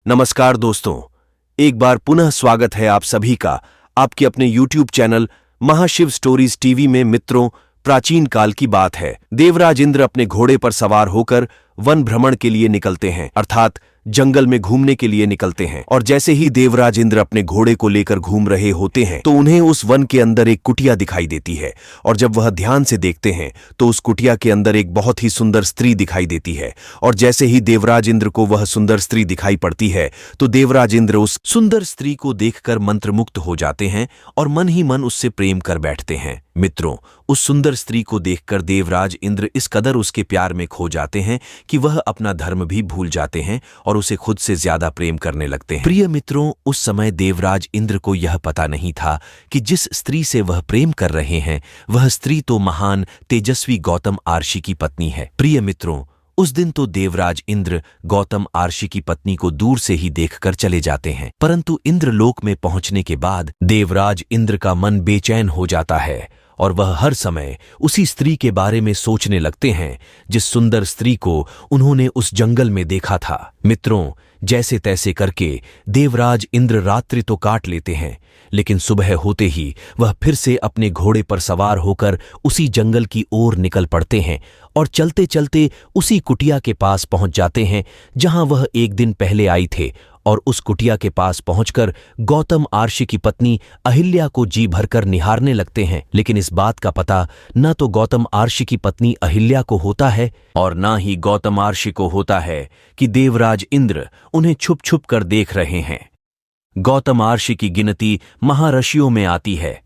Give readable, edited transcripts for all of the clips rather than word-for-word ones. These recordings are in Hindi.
नमस्कार दोस्तों, एक बार पुनः स्वागत है आप सभी का आपके अपने YouTube चैनल महाशिव स्टोरीज टीवी में। मित्रों, प्राचीन काल की बात है। देवराज इंद्र अपने घोड़े पर सवार होकर वन भ्रमण के लिए निकलते हैं, अर्थात जंगल में घूमने के लिए निकलते हैं। और जैसे ही देवराज इंद्र अपने घोड़े को लेकर घूम रहे होते हैं तो उन्हें उस वन के अंदर एक कुटिया दिखाई देती है। और जब वह ध्यान से देखते हैं तो उस कुटिया के अंदर एक बहुत ही सुंदर स्त्री दिखाई देती है। और जैसे ही देवराज इंद्र को वह सुंदर स्त्री दिखाई पड़ती है तो देवराज इंद्र उस सुंदर स्त्री को देखकर मंत्रमुग्ध हो जाते हैं और मन ही मन उससे प्रेम कर बैठते हैं। मित्रों, उस सुंदर स्त्री को देखकर देवराज इंद्र इस कदर उसके प्यार में खो जाते हैं कि वह अपना धर्म भी भूल जाते हैं और उसे खुद से ज्यादा प्रेम करने लगते हैं। प्रिय मित्रों, उस समय देवराज इंद्र को यह पता नहीं था कि जिस स्त्री से वह प्रेम कर रहे हैं वह स्त्री तो महान तेजस्वी गौतम आर्षि की पत्नी है। प्रिय मित्रों, उस दिन तो देवराज इंद्र गौतम आर्षि की पत्नी को दूर से ही देखकर चले जाते हैं, परंतु इंद्रलोक में पहुंचने के बाद देवराज इंद्र का मन बेचैन हो जाता है और वह हर समय उसी स्त्री के बारे में सोचने लगते हैं जिस सुंदर स्त्री को उन्होंने उस जंगल में देखा था। मित्रों, जैसे तैसे करके देवराज इंद्र रात्रि तो काट लेते हैं, लेकिन सुबह होते ही वह फिर से अपने घोड़े पर सवार होकर उसी जंगल की ओर निकल पड़ते हैं और चलते चलते उसी कुटिया के पास पहुंच जाते हैं जहां वह एक दिन पहले आई थे। और उस कुटिया के पास पहुंचकर गौतम आर्षि की पत्नी अहिल्या को जी भरकर निहारने लगते हैं, लेकिन इस बात का पता न तो गौतम आर्षि की पत्नी अहिल्या को होता है और न ही गौतम आर्षि को होता है कि देवराज इंद्र उन्हें छुप छुप कर देख रहे हैं। गौतम आर्षि की गिनती महर्षियों में आती है।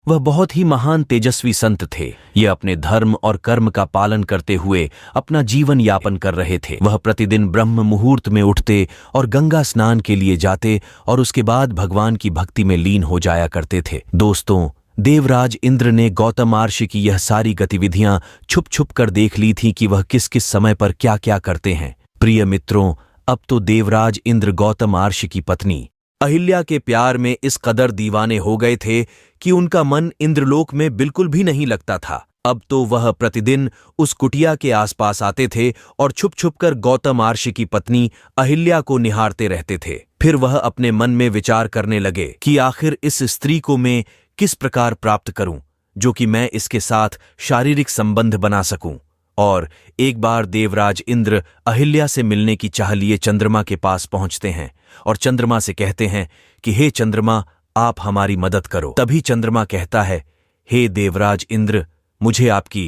वह बहुत ही महान तेजस्वी संत थे। ये अपने धर्म और कर्म का पालन करते हुए अपना जीवन यापन कर रहे थे। वह प्रतिदिन ब्रह्म मुहूर्त में उठते और गंगा स्नान के लिए जाते और उसके बाद भगवान की भक्ति में लीन हो जाया करते थे। दोस्तों, देवराज इंद्र ने गौतम आर्षि की यह सारी गतिविधियां छुप छुप कर देख ली थी कि वह किस किस समय पर क्या क्या करते हैं। प्रिय मित्रों, अब तो देवराज इंद्र गौतम आर्षि की पत्नी अहिल्या के प्यार में इस कदर दीवाने हो गए थे कि उनका मन इंद्रलोक में बिल्कुल भी नहीं लगता था। अब तो वह प्रतिदिन उस कुटिया के आसपास आते थे और छुप छुप कर गौतम आर्षि की पत्नी अहिल्या को निहारते रहते थे। फिर वह अपने मन में विचार करने लगे कि आखिर इस स्त्री को मैं किस प्रकार प्राप्त करूं जो कि मैं इसके साथ शारीरिक संबंध बना सकूं। और एक बार देवराज इंद्र अहिल्या से मिलने की चाह लिए चंद्रमा के पास पहुंचते हैं और चंद्रमा से कहते हैं कि हे चंद्रमा, आप हमारी मदद करो। तभी चंद्रमा कहता है, हे देवराज इंद्र, मुझे आपकी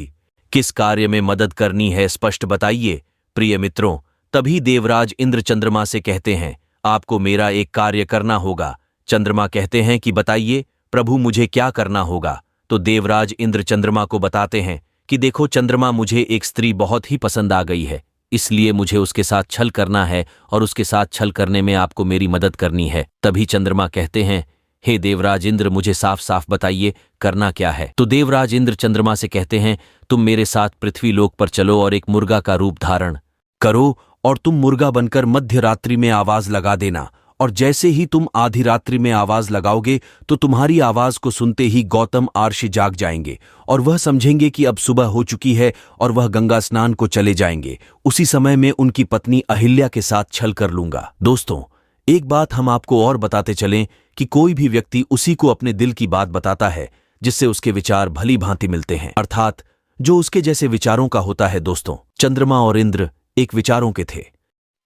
किस कार्य में मदद करनी है, स्पष्ट बताइए। प्रिय मित्रों, तभी देवराज इंद्र चंद्रमा से कहते हैं, आपको मेरा एक कार्य करना होगा। चंद्रमा कहते हैं कि बताइए प्रभु, मुझे क्या करना होगा। तो देवराज इंद्र चंद्रमा को बताते हैं कि देखो चंद्रमा, मुझे एक स्त्री बहुत ही पसंद आ गई है, इसलिए मुझे उसके साथ छल करना है और उसके साथ छल करने में आपको मेरी मदद करनी है। तभी चंद्रमा कहते हैं, हे देवराज इंद्र, मुझे साफ साफ बताइए करना क्या है। तो देवराज इंद्र चंद्रमा से कहते हैं, तुम मेरे साथ पृथ्वी लोक पर चलो और एक मुर्गा का रूप धारण करो और तुम मुर्गा बनकर मध्य रात्रि में आवाज लगा देना। और जैसे ही तुम आधी रात्रि में आवाज लगाओगे तो तुम्हारी आवाज को सुनते ही गौतम आर्षि जाग जाएंगे और वह समझेंगे कि अब सुबह हो चुकी है और वह गंगा स्नान को चले जाएंगे। उसी समय में उनकी पत्नी अहिल्या के साथ छल कर लूंगा। दोस्तों, एक बात हम आपको और बताते चलें कि कोई भी व्यक्ति उसी को अपने दिल की बात बताता है जिससे उसके विचार भली भांति मिलते हैं, अर्थात जो उसके जैसे विचारों का होता है। दोस्तों, चंद्रमा और इंद्र एक विचारों के थे,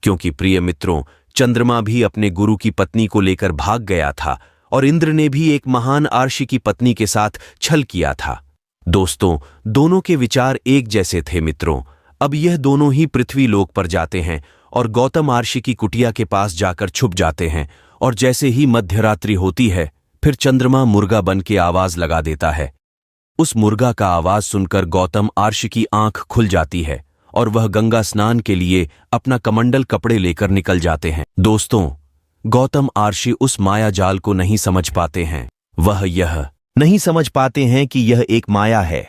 क्योंकि प्रिय मित्रों, चंद्रमा भी अपने गुरु की पत्नी को लेकर भाग गया था और इंद्र ने भी एक महान आर्षि की पत्नी के साथ छल किया था। दोस्तों, दोनों के विचार एक जैसे थे। मित्रों, अब यह दोनों ही पृथ्वी लोक पर जाते हैं और गौतम आर्षि की कुटिया के पास जाकर छुप जाते हैं। और जैसे ही मध्यरात्रि होती है फिर चंद्रमा मुर्गा बन के आवाज लगा देता है। उस मुर्गा का आवाज सुनकर गौतम आर्षि की आंख खुल जाती है और वह गंगा स्नान के लिए अपना कमंडल कपड़े लेकर निकल जाते हैं। दोस्तों, गौतम आर्षि उस माया जाल को नहीं समझ पाते हैं। वह यह नहीं समझ पाते हैं कि यह एक माया है।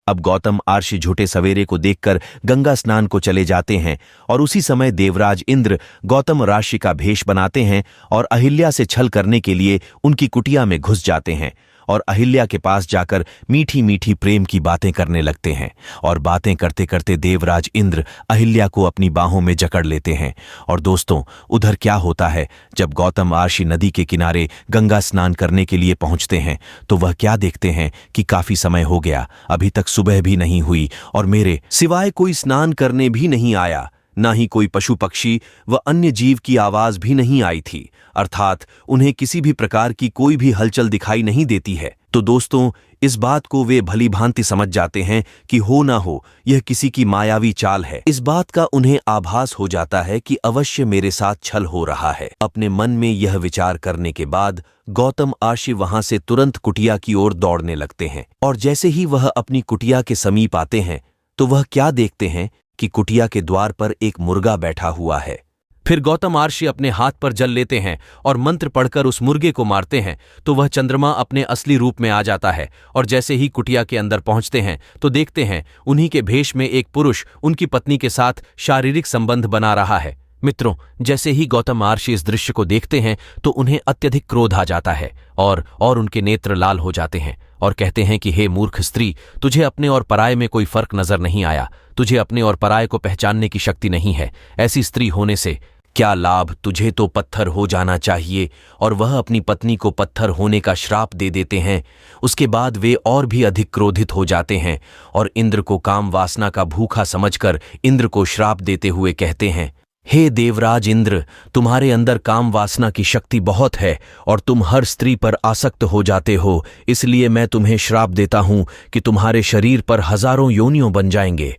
अब गौतम आर्षि झूठे सवेरे को देखकर गंगा स्नान को चले जाते हैं और उसी समय देवराज इंद्र गौतम आर्षि का भेष बनाते हैं और अहिल्या से छल करने के लिए उनकी कुटिया में घुस जाते हैं और अहिल्या के पास जाकर मीठी मीठी प्रेम की बातें करने लगते हैं। और बातें करते करते देवराज इंद्र अहिल्या को अपनी बाहों में जकड़ लेते हैं। और दोस्तों, उधर क्या होता है, जब गौतम आर्षि नदी के किनारे गंगा स्नान करने के लिए पहुंचते हैं तो वह क्या देखते हैं कि काफी समय हो गया, अभी तक सुबह भी नहीं हुई और मेरे सिवाय कोई स्नान करने भी नहीं आया, ना ही कोई पशु पक्षी व अन्य जीव की आवाज भी नहीं आई थी, अर्थात उन्हें किसी भी प्रकार की कोई भी हलचल दिखाई नहीं देती है। तो दोस्तों, इस बात को वे भली भांति समझ जाते हैं कि हो ना हो यह किसी की मायावी चाल है। इस बात का उन्हें आभास हो जाता है कि अवश्य मेरे साथ छल हो रहा है। अपने मन में यह विचार करने के बाद गौतम आर्षि वहां से तुरंत कुटिया की ओर दौड़ने लगते हैं। और जैसे ही वह अपनी कुटिया के समीप आते हैं तो वह क्या देखते हैं कि कुटिया के द्वार पर एक मुर्गा बैठा हुआ है। फिर गौतम आर्षि अपने हाथ पर जल लेते हैं और मंत्र पढ़कर उस मुर्गे को मारते हैं तो वह चंद्रमा अपने असली रूप में आ जाता है। और जैसे ही कुटिया के अंदर पहुंचते हैं तो देखते हैं उन्हीं के भेष में एक पुरुष उनकी पत्नी के साथ शारीरिक संबंध बना रहा है। मित्रों, जैसे ही गौतम आर्षि इस दृश्य को देखते हैं तो उन्हें अत्यधिक क्रोध आ जाता है और उनके नेत्र लाल हो जाते हैं और कहते हैं कि हे मूर्ख स्त्री, तुझे अपने और पराये में कोई फर्क नजर नहीं आया, तुझे अपने और पराये को पहचानने की शक्ति नहीं है। ऐसी स्त्री होने से क्या लाभ, तुझे तो पत्थर हो जाना चाहिए। और वह अपनी पत्नी को पत्थर होने का श्राप दे देते हैं। उसके बाद वे और भी अधिक क्रोधित हो जाते हैं और इंद्र को काम वासना का भूखा समझकर इंद्र को श्राप देते हुए कहते हैं, हे देवराज इंद्र, तुम्हारे अंदर काम वासना की शक्ति बहुत है और तुम हर स्त्री पर आसक्त हो जाते हो, इसलिए मैं तुम्हें श्राप देता हूं कि तुम्हारे शरीर पर हजारों योनियों बन जाएंगे।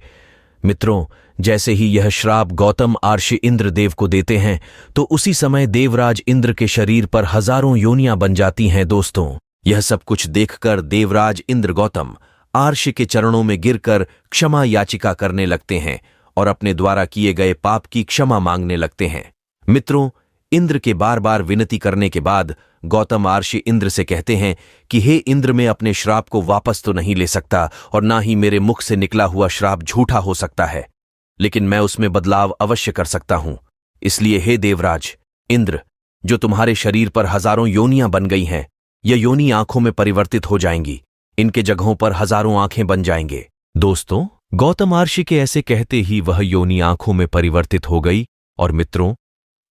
मित्रों, जैसे ही यह श्राप गौतम आर्षि इंद्रदेव को देते हैं तो उसी समय देवराज इंद्र के शरीर पर हजारों योनियां बन जाती हैं। दोस्तों, यह सब कुछ देखकर देवराज इंद्र गौतम आर्षि के चरणों में गिरकर क्षमा याचिका करने लगते हैं और अपने द्वारा किए गए पाप की क्षमा मांगने लगते हैं। मित्रों, इंद्र के बार बार विनती करने के बाद गौतम आर्षि इंद्र से कहते हैं कि हे इंद्र, मैं अपने श्राप को वापस तो नहीं ले सकता और ना ही मेरे मुख से निकला हुआ श्राप झूठा हो सकता है, लेकिन मैं उसमें बदलाव अवश्य कर सकता हूं। इसलिए हे देवराज इंद्र, जो तुम्हारे शरीर पर हजारों योनियां बन गई हैं, यह योनि आंखों में परिवर्तित हो जाएंगी, इनके जगहों पर हजारों आंखें बन जाएंगे। दोस्तों, गौतम आर्षि के ऐसे कहते ही वह योनि आंखों में परिवर्तित हो गई। और मित्रों,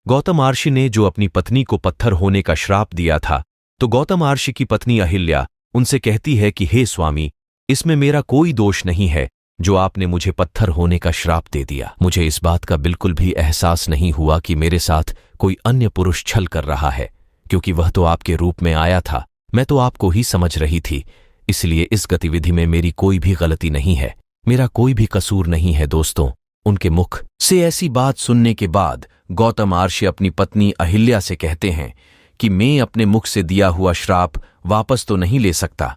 गौतम आर्षि ने जो अपनी पत्नी को पत्थर होने का श्राप दिया था, तो गौतम आर्षि की पत्नी अहिल्या उनसे कहती है कि हे स्वामी, इसमें मेरा कोई दोष नहीं है जो आपने मुझे पत्थर होने का श्राप दे दिया। मुझे इस बात का बिल्कुल भी एहसास नहीं हुआ कि मेरे साथ कोई अन्य पुरुष छल कर रहा है, क्योंकि वह तो आपके रूप में आया था, मैं तो आपको ही समझ रही थी, इसलिए इस गतिविधि में मेरी कोई भी गलती नहीं है, मेरा कोई भी कसूर नहीं है। दोस्तों, उनके मुख से ऐसी बात सुनने के बाद गौतम आर्षि अपनी पत्नी अहिल्या से कहते हैं कि मैं अपने मुख से दिया हुआ श्राप वापस तो नहीं ले सकता,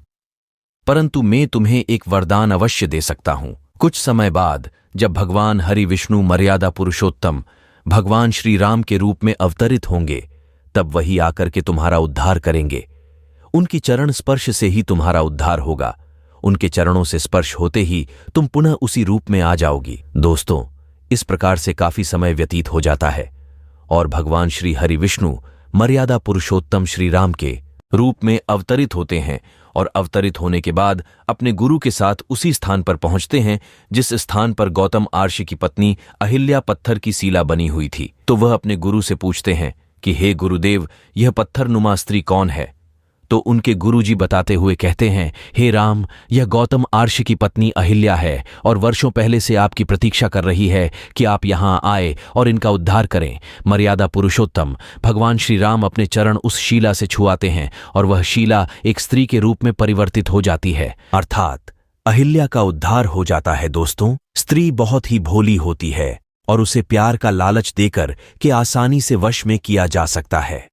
परंतु मैं तुम्हें एक वरदान अवश्य दे सकता हूं। कुछ समय बाद जब भगवान हरि विष्णु मर्यादा पुरुषोत्तम भगवान श्री राम के रूप में अवतरित होंगे, तब वही आकर के तुम्हारा उद्धार करेंगे। उनकी चरण स्पर्श से ही तुम्हारा उद्धार होगा। उनके चरणों से स्पर्श होते ही तुम पुनः उसी रूप में आ जाओगी। दोस्तों, इस प्रकार से काफी समय व्यतीत हो जाता है और भगवान श्री हरि विष्णु मर्यादा पुरुषोत्तम श्री राम के रूप में अवतरित होते हैं और अवतरित होने के बाद अपने गुरु के साथ उसी स्थान पर पहुंचते हैं जिस स्थान पर गौतम आर्षि की पत्नी अहिल्या पत्थर की सीला बनी हुई थी। तो वह अपने गुरु से पूछते हैं कि हे गुरुदेव, यह पत्थरनुमा स्त्री कौन है? तो उनके गुरुजी बताते हुए कहते हैं, हे राम, यह गौतम आर्षि की पत्नी अहिल्या है और वर्षों पहले से आपकी प्रतीक्षा कर रही है कि आप यहाँ आए और इनका उद्धार करें। मर्यादा पुरुषोत्तम भगवान श्री राम अपने चरण उस शीला से छुआते हैं और वह शीला एक स्त्री के रूप में परिवर्तित हो जाती है, अर्थात अहिल्या का उद्धार हो जाता है। दोस्तों, स्त्री बहुत ही भोली होती है और उसे प्यार का लालच देकर के आसानी से वश में किया जा सकता है।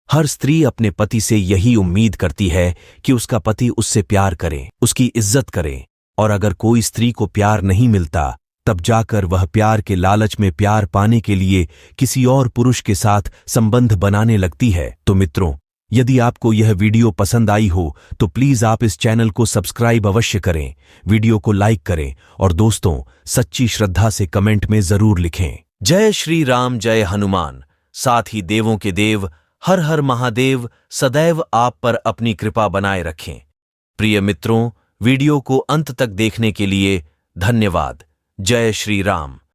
हर स्त्री अपने पति से यही उम्मीद करती है कि उसका पति उससे प्यार करे, उसकी इज्जत करे, और अगर कोई स्त्री को प्यार नहीं मिलता तब जाकर वह प्यार के लालच में प्यार पाने के लिए किसी और पुरुष के साथ संबंध बनाने लगती है। तो मित्रों, यदि आपको यह वीडियो पसंद आई हो तो प्लीज आप इस चैनल को सब्सक्राइब अवश्य करें, वीडियो को लाइक करें और दोस्तों, सच्ची श्रद्धा से कमेंट में जरूर लिखें, जय श्री राम, जय हनुमान। साथ ही देवों के देव हर हर महादेव सदैव आप पर अपनी कृपा बनाए रखें। प्रिय मित्रों, वीडियो को अंत तक देखने के लिए धन्यवाद। जय श्री राम।